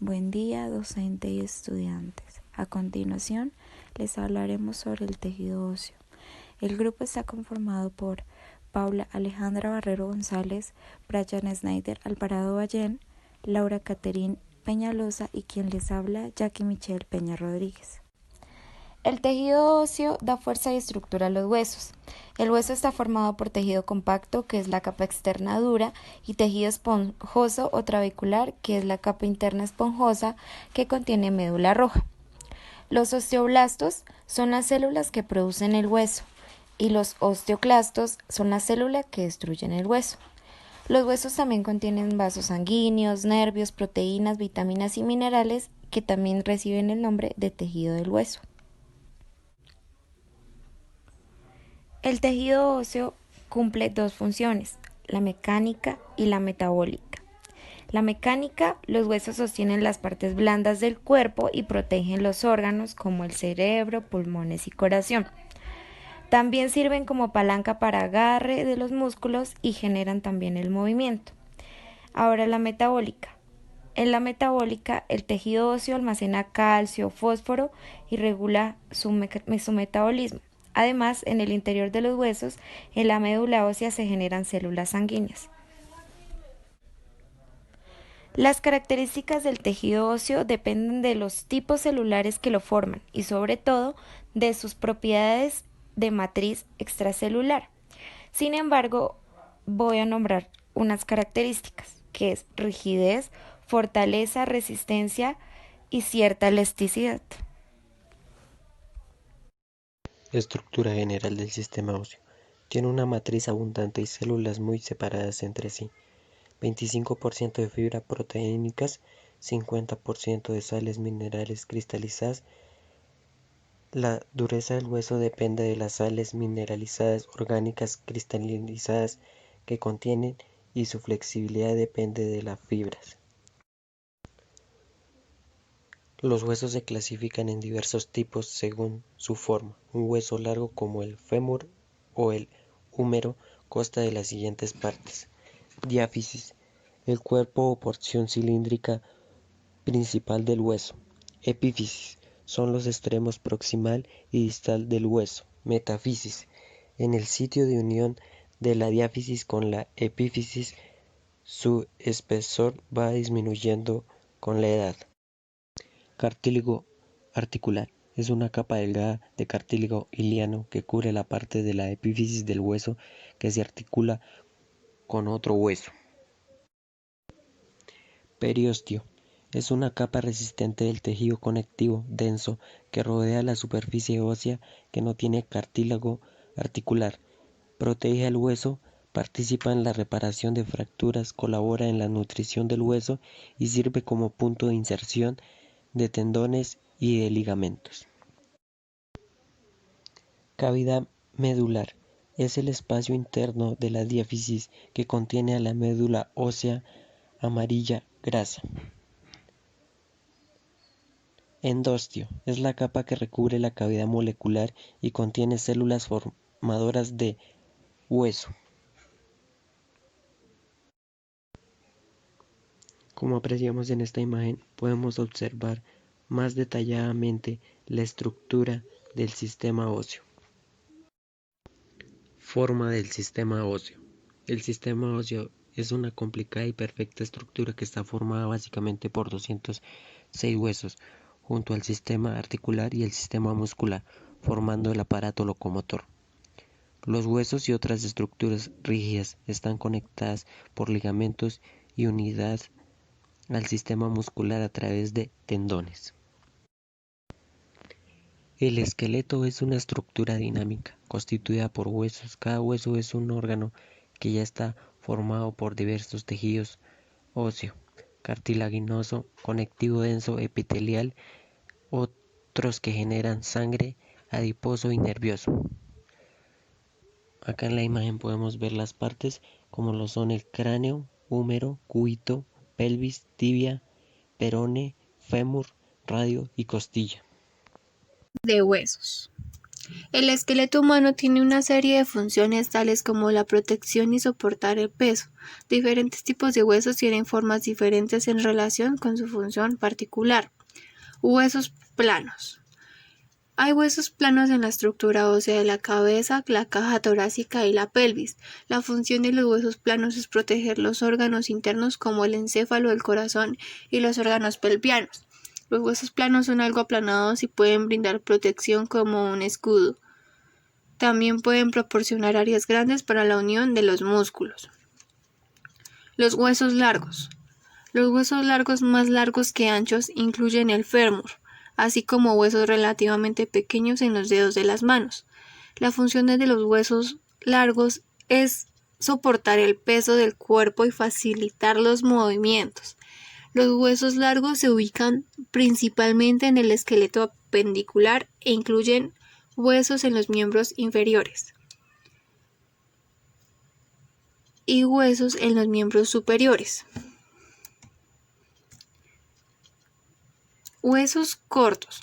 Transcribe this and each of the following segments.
Buen día, docente y estudiantes. A continuación, les hablaremos sobre el tejido óseo. El grupo está conformado por Paula Alejandra Barrero González, Brian Snyder Alvarado Ballén, Laura Caterín Peñalosa y quien les habla, Jackie Michelle Peña Rodríguez. El tejido óseo da fuerza y estructura a los huesos. El hueso está formado por tejido compacto, que es la capa externa dura, y tejido esponjoso o trabecular, que es la capa interna esponjosa que contiene médula roja. Los osteoblastos son las células que producen el hueso y los osteoclastos son las células que destruyen el hueso. Los huesos también contienen vasos sanguíneos, nervios, proteínas, vitaminas y minerales que también reciben el nombre de tejido del hueso. El tejido óseo cumple dos funciones, la mecánica y la metabólica. La mecánica, los huesos sostienen las partes blandas del cuerpo y protegen los órganos como el cerebro, pulmones y corazón. También sirven como palanca para agarre de los músculos y generan también el movimiento. Ahora la metabólica. En la metabólica, el tejido óseo almacena calcio, fósforo y regula su metabolismo. Además, en el interior de los huesos, en la médula ósea se generan células sanguíneas. Las características del tejido óseo dependen de los tipos celulares que lo forman y sobre todo de sus propiedades de matriz extracelular. Sin embargo, voy a nombrar unas características, que es rigidez, fortaleza, resistencia y cierta elasticidad. Estructura general del sistema óseo. Tiene una matriz abundante y células muy separadas entre sí. 25% de fibras proteínicas, 50% de sales minerales cristalizadas. La dureza del hueso depende de las sales mineralizadas orgánicas cristalizadas que contienen y su flexibilidad depende de las fibras. Los huesos se clasifican en diversos tipos según su forma. Un hueso largo como el fémur o el húmero consta de las siguientes partes. Diáfisis, el cuerpo o porción cilíndrica principal del hueso. Epífisis, son los extremos proximal y distal del hueso. Metáfisis, en el sitio de unión de la diáfisis con la epífisis, su espesor va disminuyendo con la edad. Cartílago articular. Es una capa delgada de cartílago iliano que cubre la parte de la epífisis del hueso que se articula con otro hueso. Periósteo. Es una capa resistente del tejido conectivo denso que rodea la superficie ósea que no tiene cartílago articular. Protege al hueso, participa en la reparación de fracturas, colabora en la nutrición del hueso y sirve como punto de inserción de tendones y de ligamentos. Cavidad medular. Es el espacio interno de la diáfisis que contiene a la médula ósea amarilla grasa. Endostio. Es la capa que recubre la cavidad molecular y contiene células formadoras de hueso. Como apreciamos en esta imagen, podemos observar más detalladamente la estructura del sistema óseo. Forma del sistema óseo. El sistema óseo es una complicada y perfecta estructura que está formada básicamente por 206 huesos, junto al sistema articular y el sistema muscular, formando el aparato locomotor. Los huesos y otras estructuras rígidas están conectadas por ligamentos y unidas al sistema muscular a través de tendones. El esqueleto es una estructura dinámica, constituida por huesos. Cada hueso es un órgano que ya está formado por diversos tejidos óseo, cartilaginoso, conectivo denso, epitelial, otros que generan sangre, adiposo y nervioso. Acá en la imagen podemos ver las partes como lo son el cráneo, húmero, cúbito, pelvis, tibia, perone, fémur, radio y costilla. De huesos. El esqueleto humano tiene una serie de funciones tales como la protección y soportar el peso. Diferentes tipos de huesos tienen formas diferentes en relación con su función particular. Huesos planos. Hay huesos planos en la estructura ósea de la cabeza, la caja torácica y la pelvis. La función de los huesos planos es proteger los órganos internos como el encéfalo, el corazón y los órganos pelvianos. Los huesos planos son algo aplanados y pueden brindar protección como un escudo. También pueden proporcionar áreas grandes para la unión de los músculos. Los huesos largos. Los huesos largos más largos que anchos incluyen el fémur, así como huesos relativamente pequeños en los dedos de las manos. La función de los huesos largos es soportar el peso del cuerpo y facilitar los movimientos. Los huesos largos se ubican principalmente en el esqueleto apendicular e incluyen huesos en los miembros inferiores y huesos en los miembros superiores. Huesos cortos.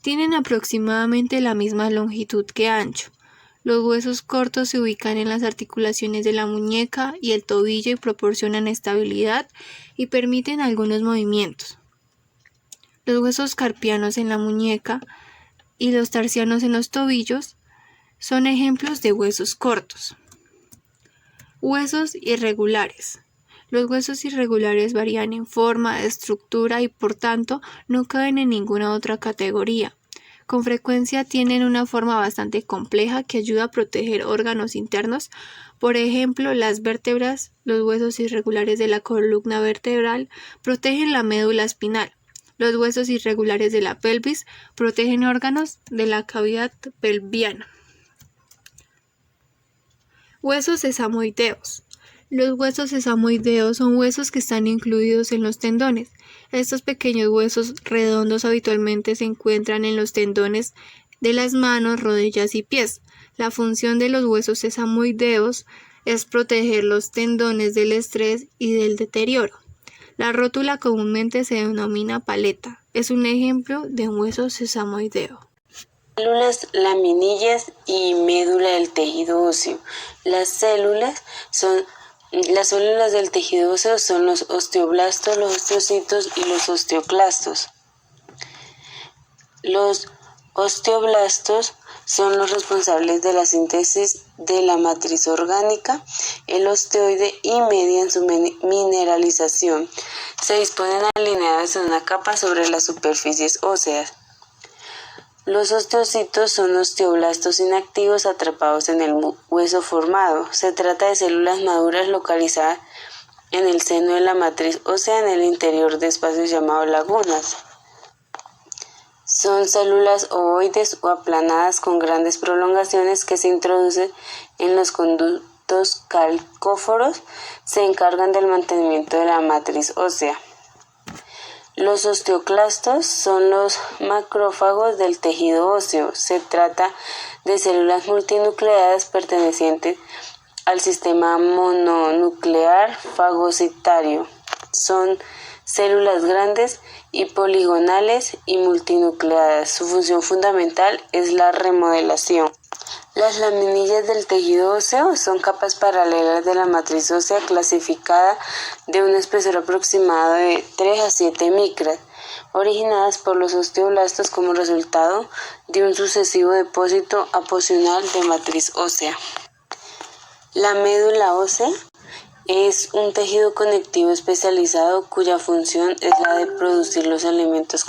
Tienen aproximadamente la misma longitud que ancho. Los huesos cortos se ubican en las articulaciones de la muñeca y el tobillo y proporcionan estabilidad y permiten algunos movimientos. Los huesos carpianos en la muñeca y los tarsianos en los tobillos son ejemplos de huesos cortos. Huesos irregulares. Los huesos irregulares varían en forma, estructura y por tanto no caben en ninguna otra categoría. Con frecuencia tienen una forma bastante compleja que ayuda a proteger órganos internos, por ejemplo las vértebras. Los huesos irregulares de la columna vertebral protegen la médula espinal. Los huesos irregulares de la pelvis protegen órganos de la cavidad pelviana. Huesos sesamoideos. Los huesos sesamoideos son huesos que están incluidos en los tendones. Estos pequeños huesos redondos habitualmente se encuentran en los tendones de las manos, rodillas y pies. La función de los huesos sesamoideos es proteger los tendones del estrés y del deterioro. La rótula comúnmente se denomina paleta. Es un ejemplo de un hueso sesamoideo. Células laminillas y médula del tejido óseo. Las células del tejido óseo son los osteoblastos, los osteocitos y los osteoclastos. Los osteoblastos son los responsables de la síntesis de la matriz orgánica, el osteoide, y median su mineralización. Se disponen alineadas en una capa sobre las superficies óseas. Los osteocitos son osteoblastos inactivos atrapados en el hueso formado. Se trata de células maduras localizadas en el seno de la matriz ósea en el interior de espacios llamados lagunas. Son células ovoides o aplanadas con grandes prolongaciones que se introducen en los conductos calcóforos. Se encargan del mantenimiento de la matriz ósea. Los osteoclastos son los macrófagos del tejido óseo. Se trata de células multinucleadas pertenecientes al sistema mononuclear fagocitario. Son células grandes y poligonales y multinucleadas. Su función fundamental es la remodelación. Las laminillas del tejido óseo son capas paralelas de la matriz ósea clasificada de un espesor aproximado de 3 a 7 micras, originadas por los osteoblastos como resultado de un sucesivo depósito aposicional de matriz ósea. La médula ósea es un tejido conectivo especializado cuya función es la de producir los elementos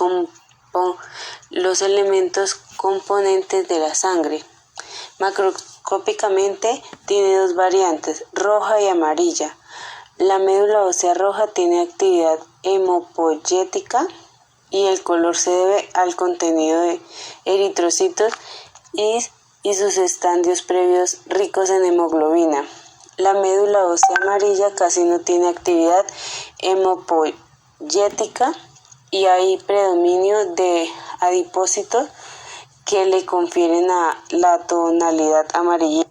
componentes de la sangre. Macroscópicamente tiene dos variantes, roja y amarilla. La médula ósea roja tiene actividad hemopoyética y el color se debe al contenido de eritrocitos y sus estadios previos ricos en hemoglobina. La médula ósea amarilla casi no tiene actividad hemopoyética y hay predominio de adipocitos que le confieren a la tonalidad amarilla.